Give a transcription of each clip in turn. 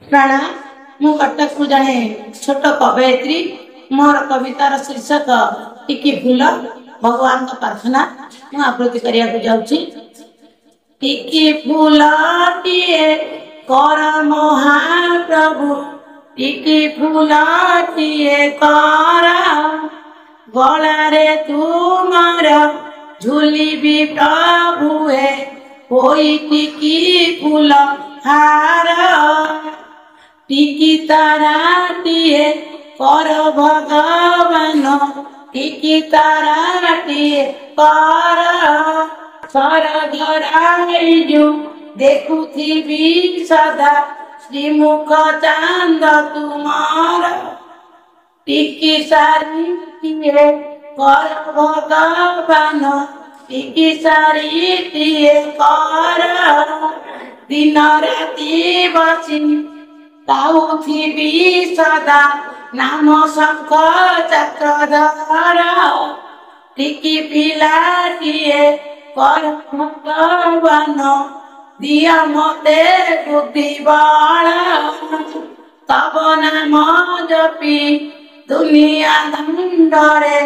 प्रणाम। मु कटक को जड़े छोट कवयित्री। मोर कवितार शीर्षक टिकी फूल। भगवान का प्रार्थना मु आकृति करिया को जाउची। टिकी फूलटिए कर महाप्रभु, टिकी फूलटिए कर गलारे तुमर झुलिबी प्रभुए, होई टिकी फूल हार। टिकी ताराटिए कर भगवान, टिकी ताराटिए कर सरधराइजु देखुथिबी सदा श्रीमुख चांद तुमार। टिकी सारिटिए कर भगवान, टिकी सारिटिए कर दिन राति बसी ताउथिबी सदा नाम शंख चक्रधर। टिकी पिलाटिए कर भगवान, दिया मते बुद्धि बल। तब नाम जपी दुनिया दंडरे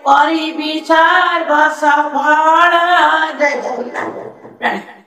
करिबी सर्व सफल। जय जगन्नाथ।